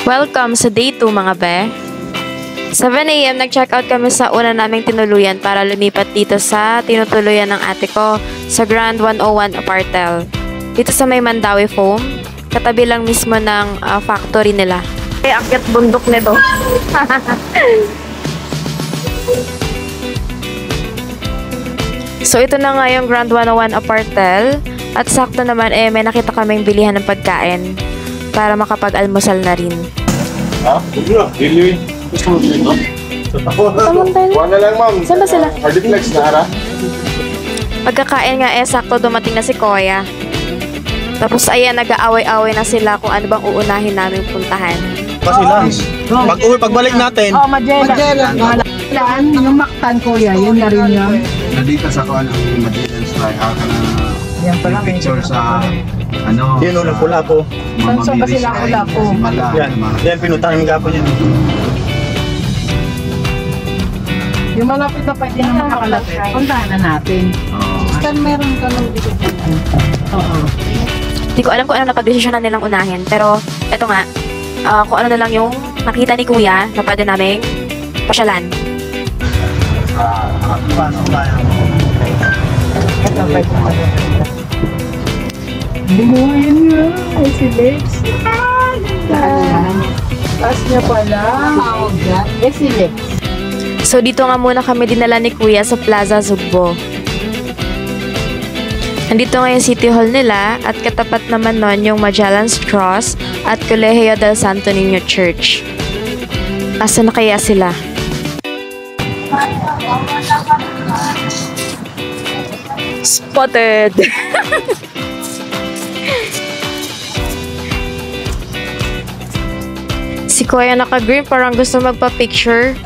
Welcome sa day 2 mga be. 7 AM nag-check out kami sa una naming tinuluyan para lumipat dito sa tinutuluyan ng ate ko sa Grand 101 Apartel. Dito sa may Mandawi Foam, katabi lang mismo ng factory nila. Ay, akyat bundok nito. So ito na nga yung Grand 101 Apartel at sakto naman may nakita kaming bilihan ng pagkain para makapag-almusal na rin. Really? Gusto mo dito? Huwag na lang, ma'am. Saan ba sila? Hardiplex na harap. Pagkakain nga sakto dumating na si Kuya. Tapos ayan, nag-aaway-away na sila kung ano bang uunahin naming puntahan. Kasi lang. Pagbalik natin. Oh, Magellan. Magellan. Yung Mactan, Kuya. Yun na rin yan. Nandito sa kuan ang Magellan Strike. Haka na Yan pala. picture sa ano. Yun, unang pula ko. Saan ba sila pula ko? Yan, pinuntahan yung gapon yun. Yung malapit na pwede na makakalapit. Puntahan na natin. Saan meron ka nung dito? Oo. Hindi ko alam kung ano na pag-desisyon na nilang unahin. Pero eto nga, kung ano na lang yung nakita ni Kuya na pwede naming pasyalan. Bumuhayin niya. Ay, si Lex. Taas niya pala. Eh, si Lex. So dito nga muna kami dinala ni Kuya sa Plaza Zugbo. Nandito nga yung City Hall nila at katapat naman nun yung Magellan's Cross at Colegio del Santo Niño Church. Asa na kaya sila? Spotted! Si Kuya naka-green parang gusto magpa-picture.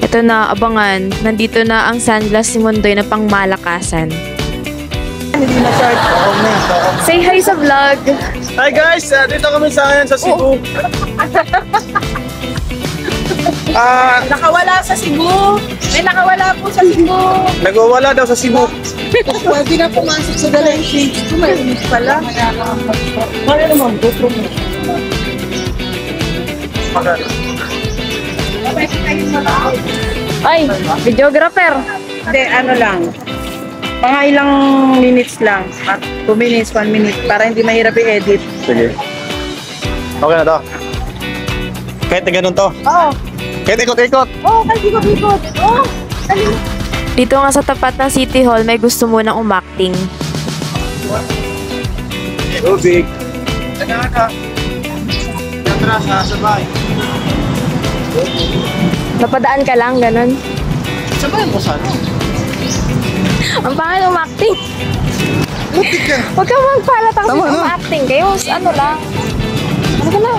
Ito na, abangan. Nandito na ang sunglass ni Mundoy na pangmalakasan. Say hi sa vlog! Hi guys! Dito kami sa Cebu. Nakawala sa Cebu. May nakawala po sa Cebu. Nagwawala daw sa Cebu. Pwede na pumasok sa Dalaysi. May pala. Kaya naman, GoPro mo. Ay, videographer! Hindi, ano lang. Mga ilang minutes lang. 2 minutes, 1 minute. Para hindi mahirap i-edit. Sige. Okay na to. Kahit na ganun to. Oo. Kahit ikot-ikot. Oo, kahit ikot-ikot. Oo. Dito nga sa tapat ng City Hall, may gusto munang umakting. Rubik. Atras, sabay. Napadaan ka lang, ganun. Sabay mo sana. Ang pangal umakting. Mutik ka. Huwag ka magpalatang Tama sa na. umakting. Kayo, ano lang. Ano ka na?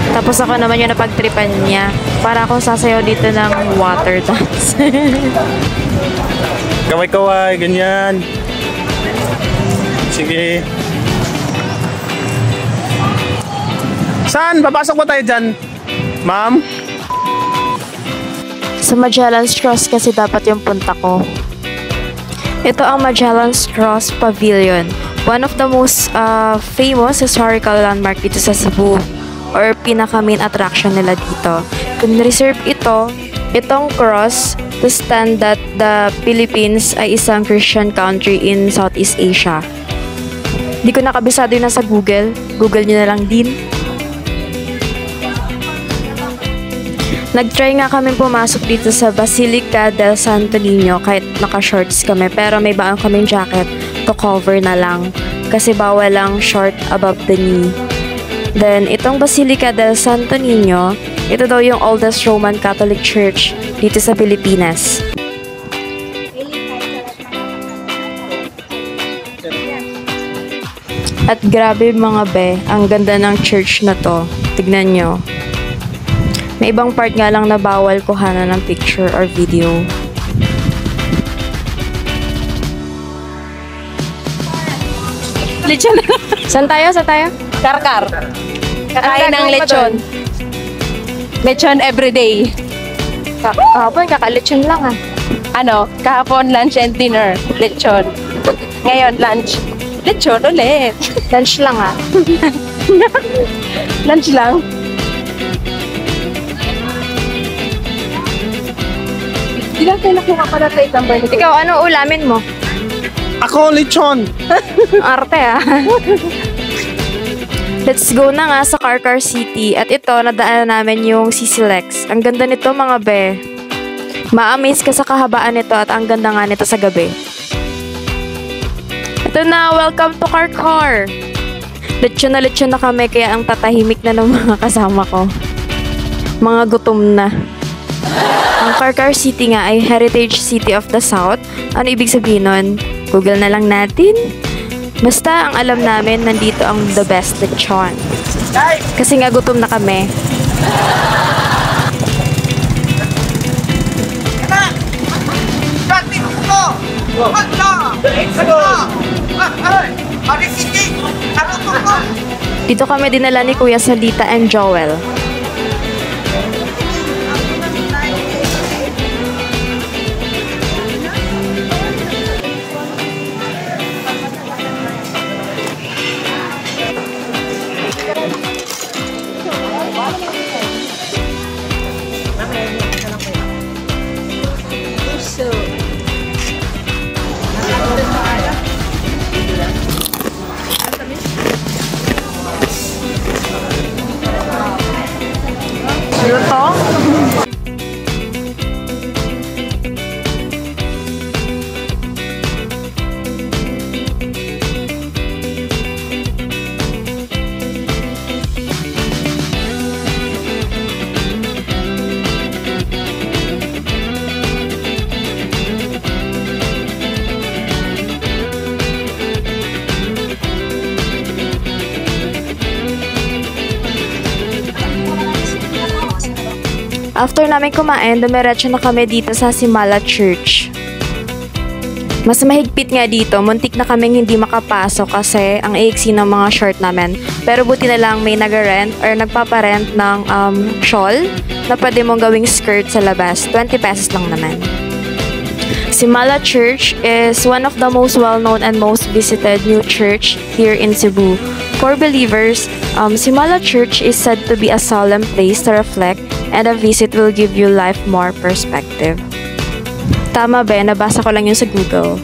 Tapos ako naman yung napagtripan niya. Para akong sasayaw dito ng water dance. Kaway-kaway, ganyan. Sige. Saan? Papasok ba tayo dyan? Ma'am? Sa Magellan's Cross kasi dapat yung punta ko. Ito ang Magellan's Cross Pavilion. One of the most famous historical landmark dito sa Cebu. Or pinaka-main attraction nila dito. Kung-reserve itong cross to stand that the Philippines ay isang Christian country in Southeast Asia. Di ko nakabisado yun sa Google. Google nyo na lang din. Nag-try nga kami pumasok dito sa Basilica del Santo Niño kahit naka-shorts kami pero may baon kaming jacket to cover na lang kasi bawal lang short above the knee. Then, itong Basilica del Santo Niño, ito daw yung oldest Roman Catholic Church dito sa Pilipinas. At grabe mga be, ang ganda ng church na to. Tignan nyo. May ibang part nga lang na bawal kuhanan ng picture or video. Lechon. Saan tayo? Saan tayo? Karkar. Kakain ng lechon. Lechon everyday. Kahapon, kakalitsyon lang ah. Ano, kahapon lunch and dinner, lechon. Ngayon lunch, lechon ulit. Lunch lang ah. Lunch lang. Di lang tayo nakuha para plate number nito. Ikaw, ano ulamin mo? Ako, lechon! Arte ah. Let's go na nga sa Car City. At ito, nadaanan namin yung CCLEX. Ang ganda nito mga be. Ma-amaze ka sa kahabaan nito at ang ganda nga nito sa gabi. Ito na, welcome to Car. Lechon na kami kaya ang tatahimik na ng mga kasama ko. Mga gutom na. Ang Car City nga ay Heritage City of the South. Ano ibig sabihin nun? Google na lang natin. Basta ang alam namin, nandito ang the best lechon. Kasi nga gutom na kami. Dito kami dinala ni Kuya Salita and Joel. Ano to? After namin kumain, dumiretso na kami dito sa Simala Church. Mas mahigpit nga dito, muntik na kaming hindi makapasok kasi ang iksi ng mga short namin. Pero buti na lang may nag-rent or nagpaparent ng shawl na pwede mong gawing skirt sa labas. 20 pesos lang naman. Simala Church is one of the most well-known and most visited new church here in Cebu. For believers, Simala Church is said to be a solemn place to reflect and a visit will give you life more perspective. Tama ba? Nabasa ko lang yun sa Google.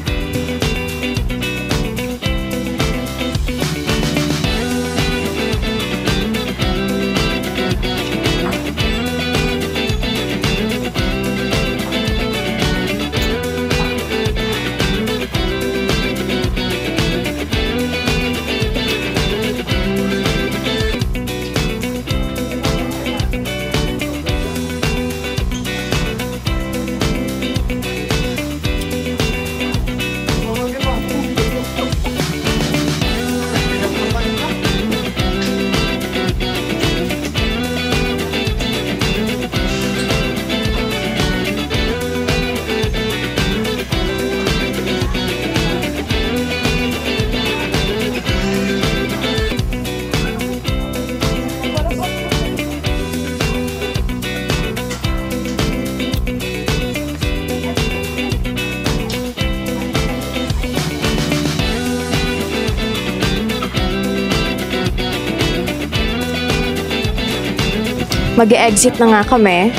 Mag-e-exit na nga kami.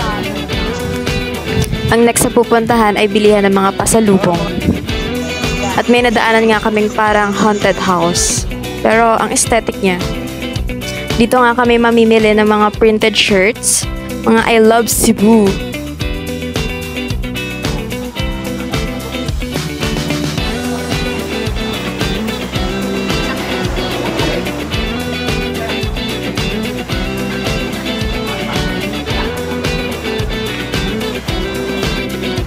Ang next na pupuntahan ay bilihan ng mga pasalubong. At may nadaanan nga kaming parang haunted house. Pero ang aesthetic niya. Dito nga kami mamimili ng mga printed shirts, mga I Love Cebu.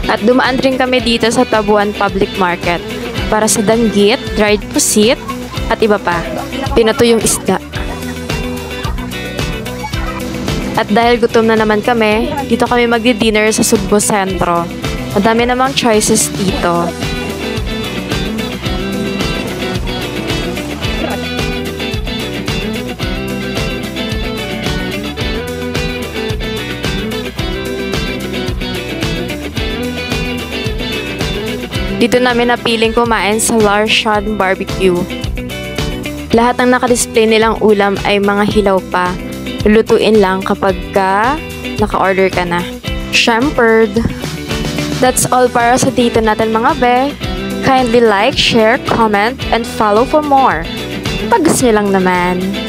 At dumaan rin kami dito sa Tabuan Public Market para sa danggit, dried pusit, at iba pa. Pinatuyong isda. At dahil gutom na naman kami, dito kami magdi-dinner sa Sugbo Sentro. Madami namang choices dito. Dito namin napiling kumain sa Larshan Barbecue. Lahat ng nakadisplay nilang ulam ay mga hilaw pa. Lulutuin lang kapag naka-order ka na. Shampered! That's all para sa dito natin mga be. Kindly like, share, comment, and follow for more. Pag gusto nyo lang naman.